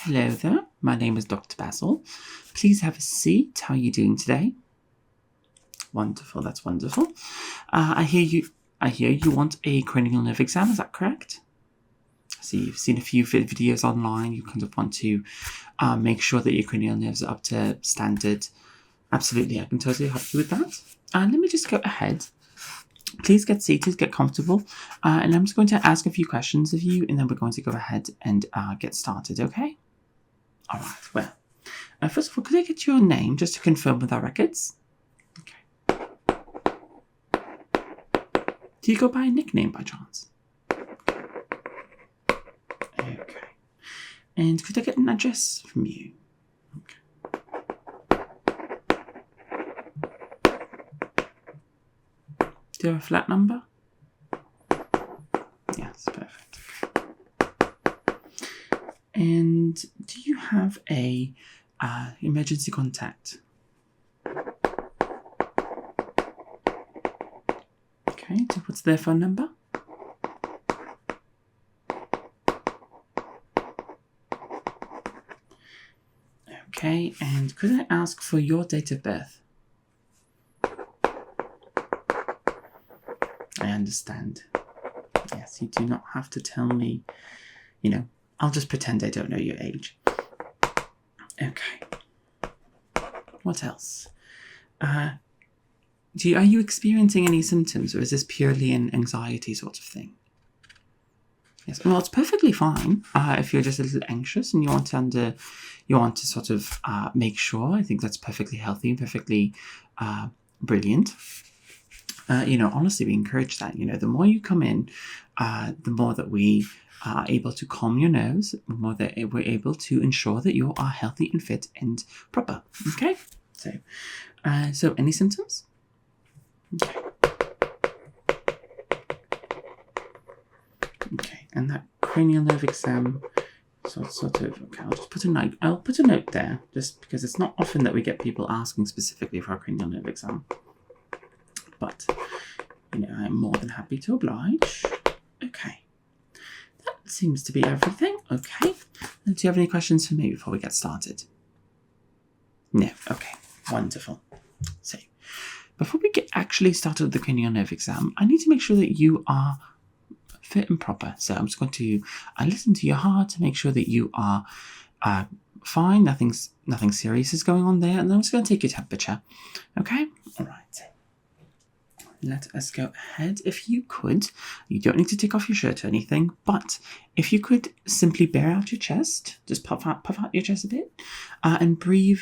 Hello there, my name is Dr. Basil. Please have a seat. How are you doing today? Wonderful, that's wonderful. I hear you want a cranial nerve exam, is that correct? I see you've seen a few videos online. You kind of want to make sure that your cranial nerves are up to standard. Absolutely, I can totally help you with that. Let me just go ahead. Please get seated, get comfortable, and I'm just going to ask a few questions of you, and then we're going to go ahead and get started, okay? All right, well, first of all, could I get your name just to confirm with our records? Okay. Do you go by a nickname by chance? Okay. And could I get an address from you? Okay. Do you have a flat number? Yes, perfect. And do you have a emergency contact? Okay, so what's their phone number? Okay, and could I ask for your date of birth? I understand. Yes, you do not have to tell me, I'll just pretend I don't know your age. Okay. What else? Are you experiencing any symptoms, or is this purely an anxiety sort of thing? Yes. Well, it's perfectly fine if you're just a little anxious and you want to sort of make sure. I think that's perfectly healthy and perfectly brilliant. Honestly, we encourage that. The more you come in, the more that we are able to calm your nerves, the more that we're able to ensure that you are healthy and fit and proper. Okay? So any symptoms? Okay. Okay, and that cranial nerve exam, sort of. Okay, I'll put a note there, just because it's not often that we get people asking specifically for a cranial nerve exam. But I'm more than happy to oblige. Okay. That seems to be everything. Okay. And do you have any questions for me before we get started? No. Okay. Wonderful. So, before we get actually started with the cranial nerve exam, I need to make sure that you are fit and proper. So I'm just going to listen to your heart to make sure that you are fine. Nothing serious is going on there. And then I'm just going to take your temperature. Okay? All right. Let us go ahead. If you could, you don't need to take off your shirt or anything, but if you could simply bare out your chest, just puff out your chest a bit, and breathe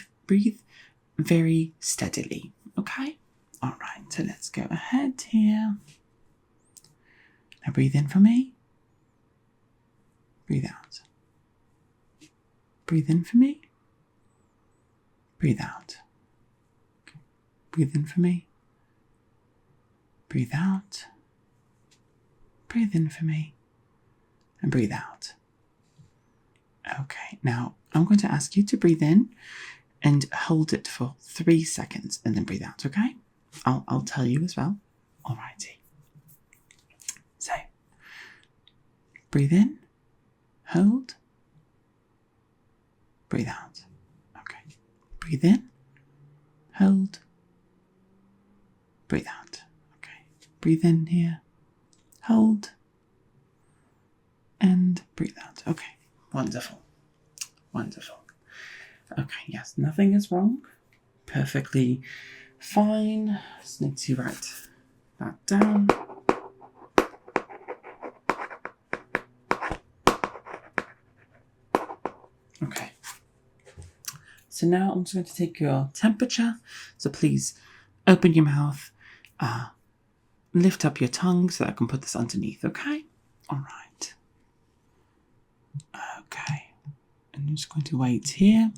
very steadily. Okay? All right, so let's go ahead here. Now breathe in for me. Breathe out. Breathe in for me. Breathe out. Okay. Breathe in for me. Breathe out. Breathe in for me. And breathe out. Okay, now I'm going to ask you to breathe in and hold it for 3 seconds and then breathe out, okay? I'll tell you as well. Alrighty. So, breathe in, hold, breathe out. Okay. Breathe in, hold, breathe out. Breathe in here, hold, and breathe out. Okay, wonderful. Wonderful. Okay, yes, nothing is wrong. Perfectly fine. Just need to write that down. Okay. So now I'm just going to take your temperature. So please open your mouth. Lift up your tongue so that I can put this underneath, okay? All right. Okay. And I'm just going to wait here.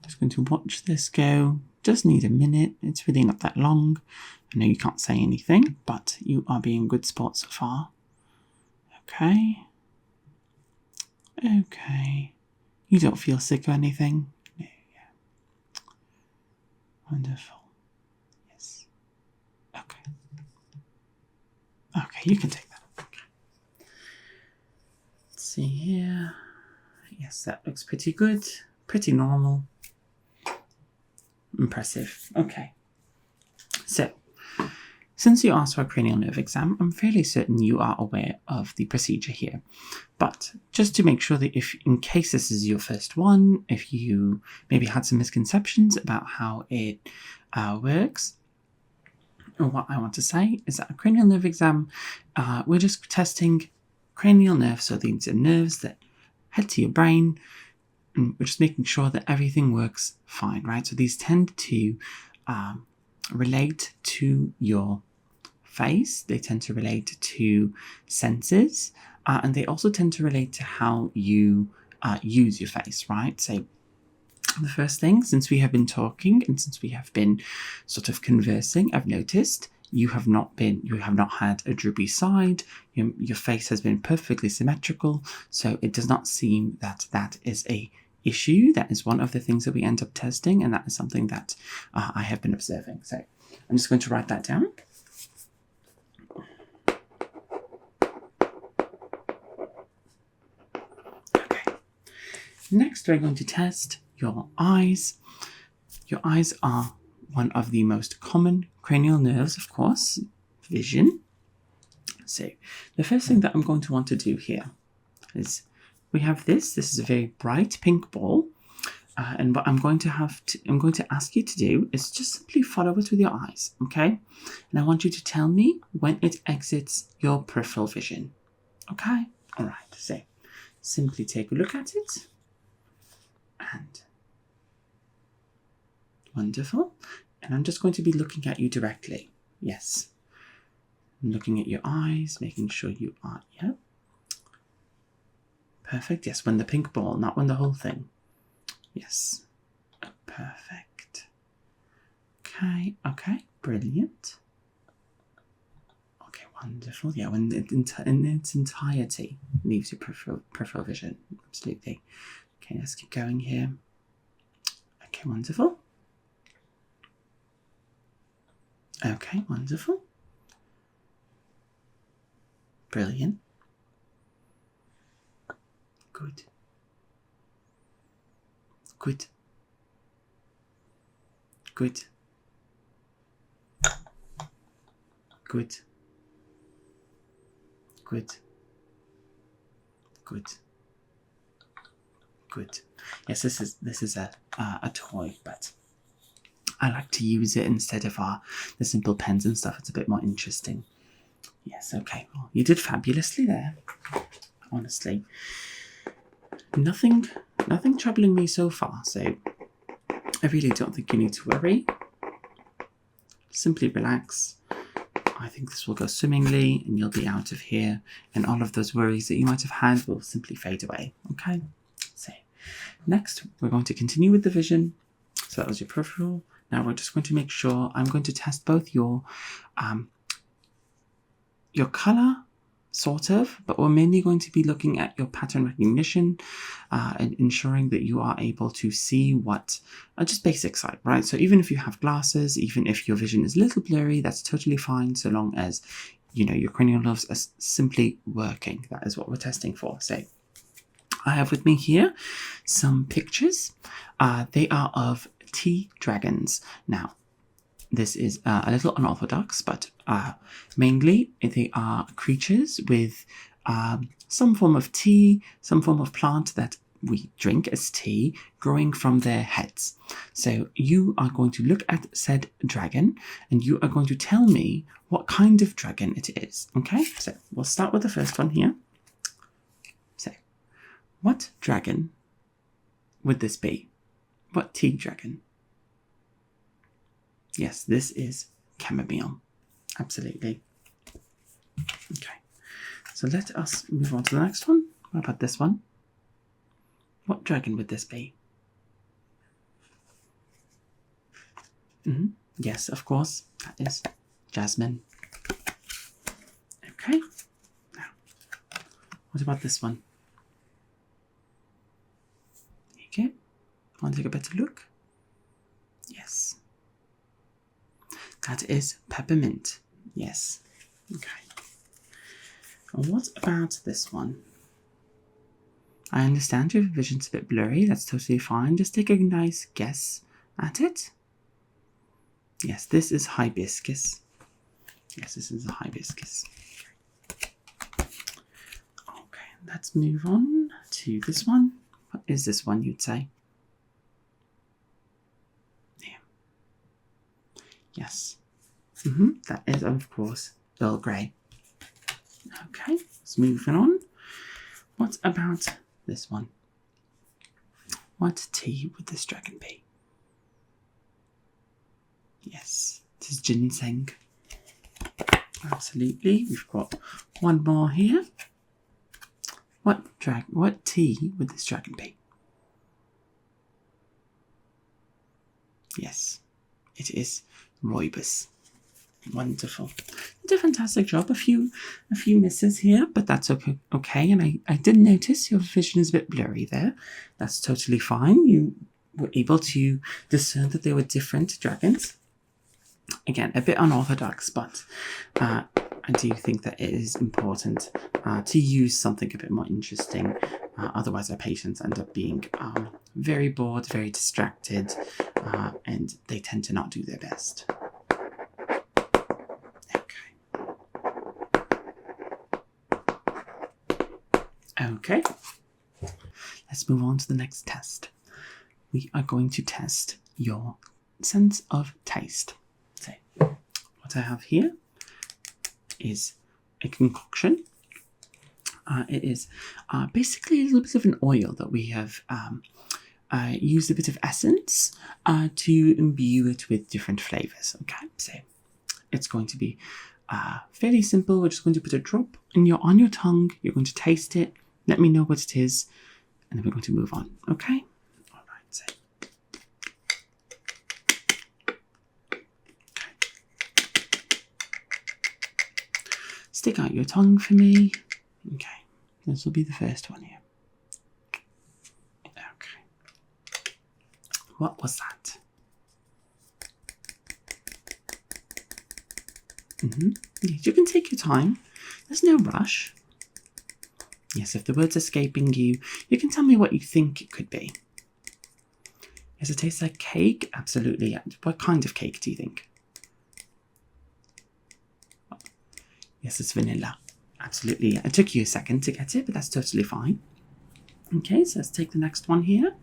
Just going to watch this go. Just need a minute. It's really not that long. I know you can't say anything, but you are being good sport so far. Okay. Okay. You don't feel sick or anything? No, yeah. Wonderful. Yes. Okay. Okay, you can take that. Okay. Let's see here. Yes, that looks pretty good. Pretty normal. Impressive. Okay. So, since you asked for a cranial nerve exam, I'm fairly certain you are aware of the procedure here. But just to make sure that if, in case this is your first one, if you maybe had some misconceptions about how it works, or what I want to say is that a cranial nerve exam, we're just testing cranial nerves, so these are nerves that head to your brain, and we're just making sure that everything works fine, right? So these tend to relate to your face, they tend to relate to senses, and they also tend to relate to how you use your face, right? So the first thing, since we have been talking and since we have been sort of conversing, I've noticed you have not had a droopy side. Your face has been perfectly symmetrical, so it does not seem that that is a issue. That is one of the things that we end up testing, and that is something that I have been observing. So I'm just going to write that down. Okay. Next, we're going to test your eyes. Your eyes are one of the most common cranial nerves, of course, vision. So the first thing that I'm going to want to do here is we have this. This is a very bright pink ball. And what I'm going to ask you to do is just simply follow it with your eyes, okay? And I want you to tell me when it exits your peripheral vision, okay? All right, so simply take a look at it. And wonderful. And I'm just going to be looking at you directly. Yes. I'm looking at your eyes, making sure you are, yep. Perfect. Yes, when the pink ball, not when the whole thing. Yes. Perfect. Okay, brilliant. Okay, wonderful. Yeah, when it in its entirety leaves your peripheral vision. Absolutely. Okay, let's keep going here. Okay, wonderful. Okay, wonderful. Brilliant. Good. Good. Good. Good. Good. Good. Good. Yes, this is a toy, but I like to use it instead of the simple pens and stuff. It's a bit more interesting. Yes, okay. Well, you did fabulously there. Honestly. Nothing troubling me so far, so I really don't think you need to worry. Simply relax. I think this will go swimmingly and you'll be out of here, and all of those worries that you might have had will simply fade away. Okay? So next we're going to continue with the vision. So that was your peripheral. Now we're just going to make sure I'm going to test both your colour, sort of, but we're mainly going to be looking at your pattern recognition and ensuring that you are able to see what just basic sight, right? So even if you have glasses, even if your vision is a little blurry, that's totally fine, so long as your cranial nerves are simply working. That is what we're testing for. So I have with me here some pictures. They are of tea dragons. Now, this is a little unorthodox, but mainly they are creatures with some form of tea, some form of plant that we drink as tea, growing from their heads. So you are going to look at said dragon, and you are going to tell me what kind of dragon it is. Okay, so we'll start with the first one here. So, what dragon would this be? What tea dragon? Yes, this is chamomile. Absolutely. Okay. So let us move on to the next one. What about this one? What dragon would this be? Yes, of course. That is jasmine. Okay. Now, what about this one? Okay. Want to take a better look? Yes. That is peppermint. Yes. Okay. And what about this one? I understand your vision's a bit blurry. That's totally fine. Just take a nice guess at it. Yes, this is hibiscus. Yes, this is a hibiscus. Okay, let's move on to this one. What is this one, you'd say? Yeah. Yes. That is, of course, Earl Grey. Okay, let's move on. What about this one? What tea would this dragon be? Yes, it is ginseng. Absolutely. We've got one more here. What tea would this dragon be? Yes, it is rooibos. Wonderful. You did a fantastic job. A few misses here, but that's okay. Okay, and I did notice your vision is a bit blurry there. That's totally fine. You were able to discern that they were different dragons. Again, a bit unorthodox, but I do think that it is important to use something a bit more interesting. Otherwise, our patients end up being very bored, very distracted, and they tend to not do their best. Okay, let's move on to the next test. We are going to test your sense of taste. So, what I have here is a concoction. It is basically a little bit of an oil that we have used a bit of essence to imbue it with different flavors. Okay, so it's going to be fairly simple. We're just going to put a drop on your tongue. You're going to taste it. Let me know what it is, and then we're going to move on. Okay? All right. So. Stick out your tongue for me. Okay. This will be the first one here. Okay. What was that? Yes, you can take your time. There's no rush. Yes, if the word's escaping you, you can tell me what you think it could be. Does it taste like cake? Absolutely. What kind of cake do you think? Yes, it's vanilla. Absolutely. It took you a second to get it, but that's totally fine. Okay, so let's take the next one here.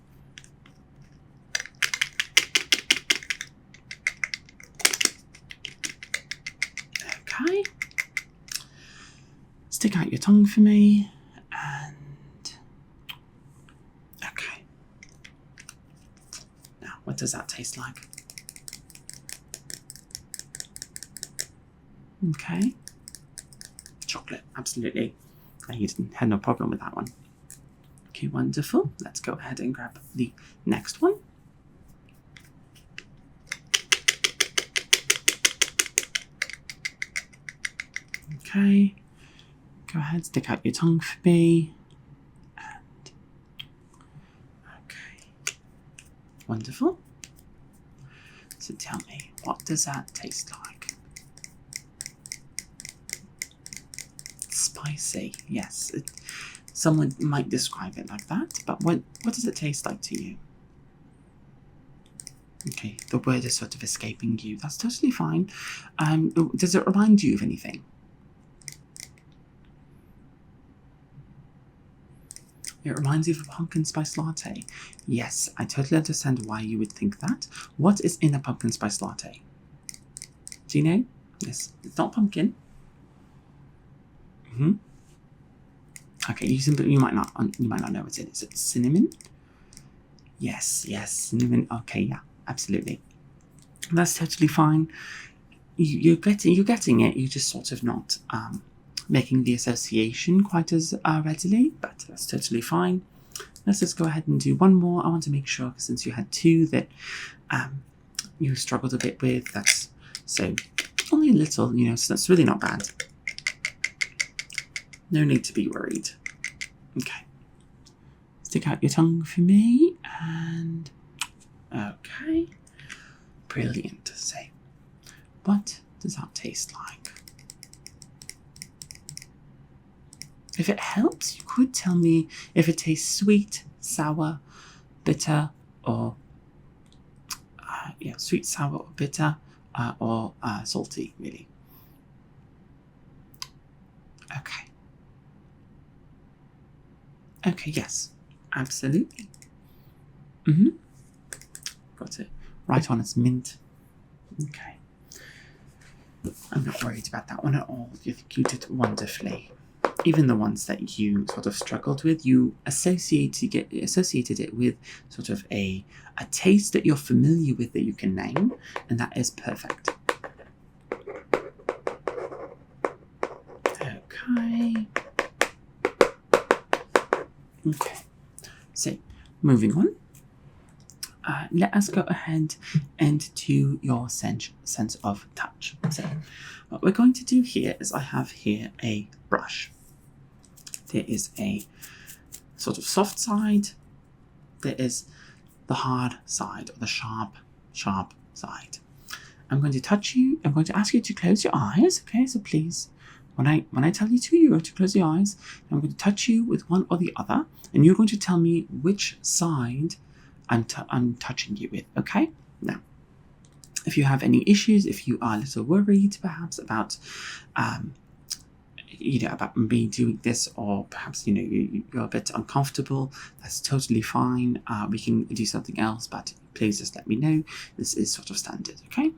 Okay. Stick out your tongue for me. And okay. Now, what does that taste like? Okay. Chocolate, absolutely. You had no problem with that one. Okay, wonderful. Let's go ahead and grab the next one. Okay. Go ahead, stick out your tongue for me. And okay. Wonderful. So tell me, what does that taste like? Spicy, yes. Someone might describe it like that, but what does it taste like to you? Okay, the word is sort of escaping you. That's totally fine. Does it remind you of anything? It reminds you of a pumpkin spice latte. Yes, I totally understand why you would think that. What is in a pumpkin spice latte? Do you know? Yes, it's not pumpkin. Okay, you might not know what it is. It's cinnamon. Yes, cinnamon. Okay, yeah, absolutely. That's totally fine. You're getting it. You're just sort of not making the association quite as readily, but that's totally fine. Let's just go ahead and do one more. I want to make sure, since you had two that you struggled a bit with, that's so only a little, so that's really not bad. No need to be worried. Okay. Stick out your tongue for me, and okay. Brilliant. So, what does that taste like? if it helps, you could tell me if it tastes sweet, sour, bitter, or sweet, sour, or bitter, or salty, really. Okay. Okay, yes, absolutely. Got it. Right on, it's mint. Okay. I'm not worried about that one at all. You think you did wonderfully. Even the ones that you sort of struggled with, you associated it with sort of a taste that you're familiar with that you can name, and that is perfect. Okay. Okay. So, moving on. Let us go ahead and do your sense of touch. So, what we're going to do here is I have here a brush. There is a sort of soft side. There is the hard side, or the sharp side. I'm going to touch you. I'm going to ask you to close your eyes. Okay, so please, when I tell you to, you're going to close your eyes. I'm going to touch you with one or the other, and you're going to tell me which side I'm touching you with. Okay. Now, if you have any issues, if you are a little worried, perhaps about about me doing this, or perhaps you're a bit uncomfortable, that's totally fine. We can do something else, but please just let me know. This is sort of standard. Okay.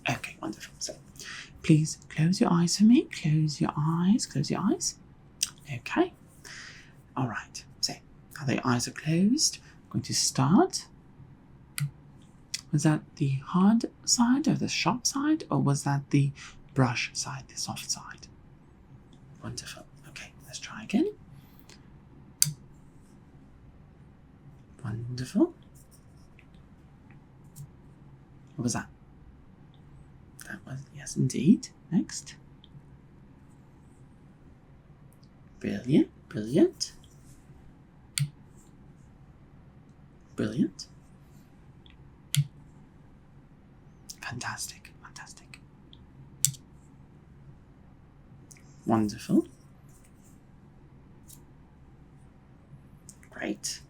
Okay, wonderful. So please close your eyes for me. Close your eyes. Okay. All right. So now the eyes are closed, I'm going to start. Was that the hard side or the sharp side, or was that the brush side, the soft side? Wonderful. Okay, let's try again. Wonderful. What was that? That was, yes, indeed. Next. Brilliant. Fantastic. Wonderful. Great.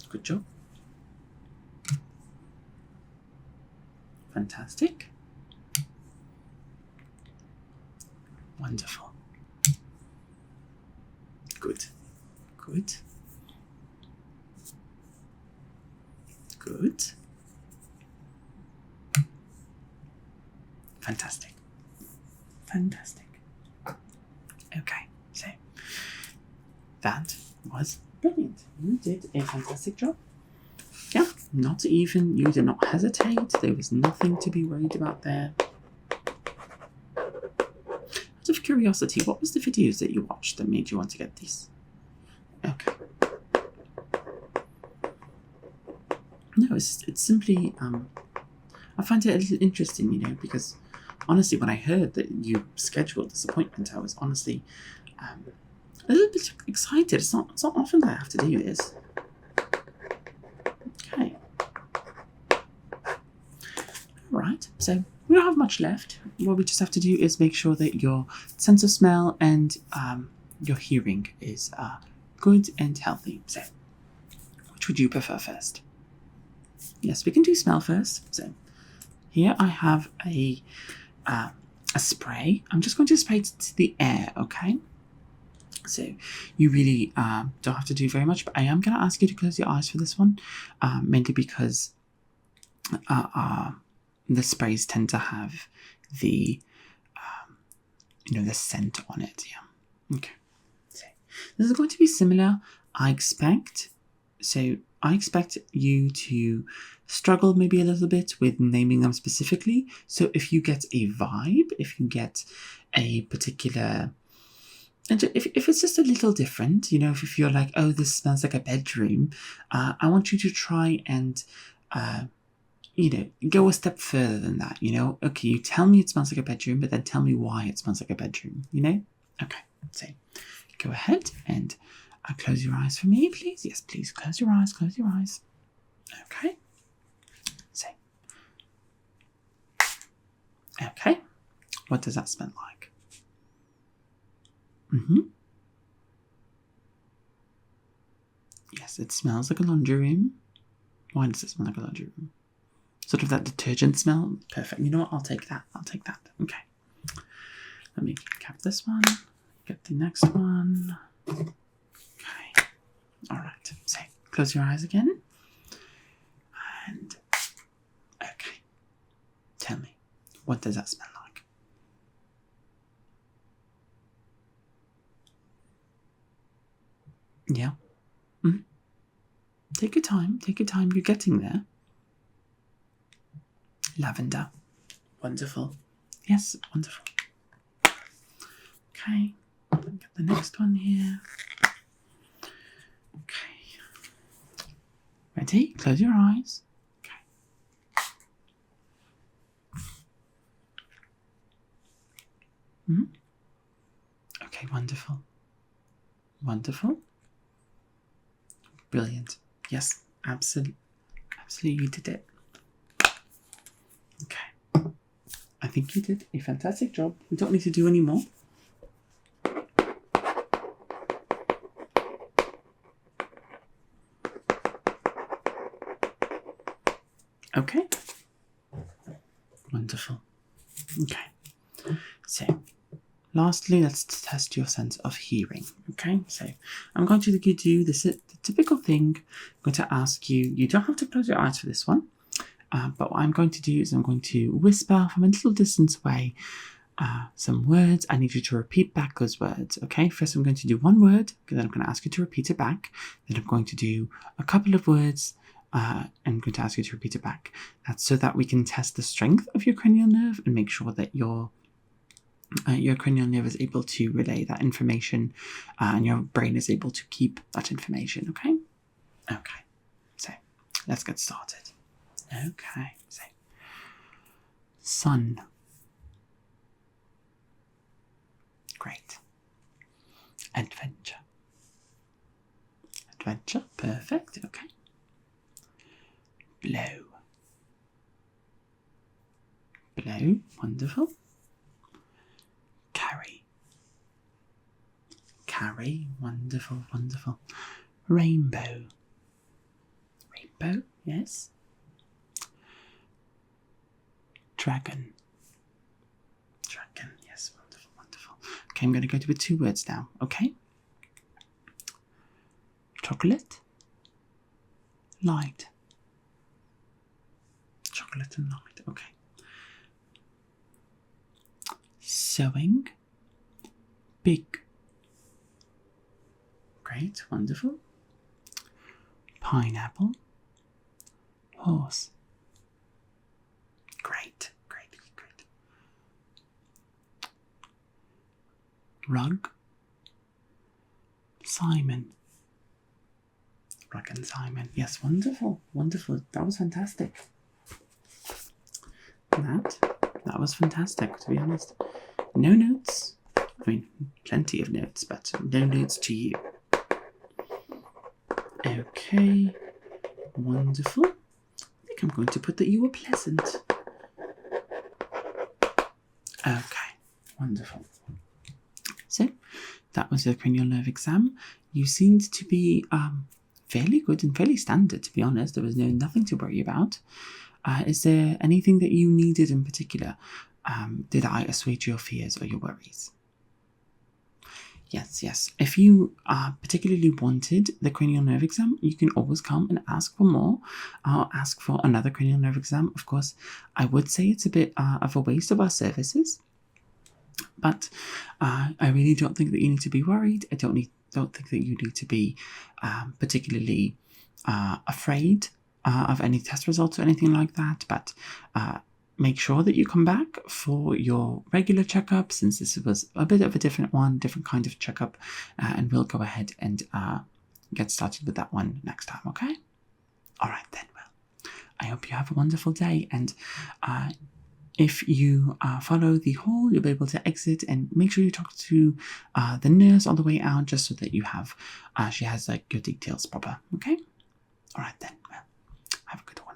Good job. Fantastic. Wonderful. Good. Fantastic. Okay, so that was brilliant. You did a fantastic job. Yeah, you did not hesitate. There was nothing to be worried about there. Out of curiosity, what was the videos that you watched that made you want to get these? Okay. No, it's simply, I find it a little interesting, because honestly, when I heard that you scheduled this appointment, I was honestly a little bit excited. It's not often that I have to do this. Okay. Right, so we don't have much left. What we just have to do is make sure that your sense of smell and your hearing is good and healthy. So, which would you prefer first? Yes, we can do smell first. So, here I have a spray. I'm just going to spray it to the air, okay? So you really don't have to do very much, but I am going to ask you to close your eyes for this one, mainly because the sprays tend to have the the scent on it. Yeah. Okay. So this is going to be similar, I expect. So I expect you to struggle maybe a little bit with naming them specifically. So if you get a vibe, if you get a particular, and if it's just a little different, if you're like, oh, this smells like a bedroom, I want you to try and, go a step further than that, Okay, you tell me it smells like a bedroom, but then tell me why it smells like a bedroom, Okay, so go ahead and close your eyes for me, please. Yes, please, close your eyes. Okay. So, okay, what does that smell like? Mm-hmm. Yes, it smells like a laundry room. Why does it smell like a laundry room? Sort of that detergent smell. Perfect. You know what? I'll take that. I'll take that. Okay. Let me cap this one. Get the next one. Okay. All right. So close your eyes again. And okay. Tell me, what does that smell like? Yeah. Mm. Take your time. Take your time. You're getting there. Lavender. Wonderful. Yes, wonderful. Okay. Get the next one here. Okay. Ready? Close your eyes. Okay. Okay, wonderful. Wonderful. Brilliant. Yes, absolutely. Absolutely, you did it. Okay. I think you did a fantastic job. We don't need to do any more. Okay. Wonderful. Okay. So, lastly, let's test your sense of hearing. Okay. So, I'm going to do the typical thing. I'm going to ask you. You don't have to close your eyes for this one. But what I'm going to do is I'm going to whisper from a little distance away some words. I need you to repeat back those words. Okay. First, I'm going to do one word. Then I'm going to ask you to repeat it back. Then I'm going to do a couple of words. I'm going to ask you to repeat it back. That's so that we can test the strength of your cranial nerve and make sure that your cranial nerve is able to relay that information and your brain is able to keep that information. Okay? Okay. So, let's get started. Okay. So, sun. Great. Adventure. Adventure. Perfect. Okay. Blow. Blow. Wonderful. Carry. Carry. Wonderful. Wonderful. Rainbow. Rainbow. Yes. Dragon. Dragon. Yes. Wonderful. Wonderful. Okay, I'm going to go with 2 words now. Okay. Chocolate. Light. Chocolate and light. Okay. Sewing. Big. Great. Wonderful. Pineapple. Horse. Great. Great. Great. Rug. Simon. Rug and Simon. Yes, wonderful. Wonderful. That was fantastic. That was fantastic, to be honest. No notes. I mean, plenty of notes, but no notes to you. Okay. Wonderful. I think I'm going to put that you were pleasant. Okay. Wonderful. So, that was your cranial nerve exam. You seemed to be fairly good and fairly standard, to be honest. There was nothing to worry about. Is there anything that you needed in particular? Did I assuage your fears or your worries? Yes. If you particularly wanted the cranial nerve exam, you can always come and ask for more. I'll ask for another cranial nerve exam. Of course, I would say it's a bit of a waste of our services. But I really don't think that you need to be worried. I don't think that you need to be particularly afraid of any test results or anything like that. But make sure that you come back for your regular checkup, since this was a bit of a different kind of checkup, and we'll go ahead and get started with that one next time, okay? All right then, well, I hope you have a wonderful day, and if you follow the hall, you'll be able to exit, and make sure you talk to the nurse on the way out, just so that you have, she has like your details proper, okay? All right then, well, have a good one.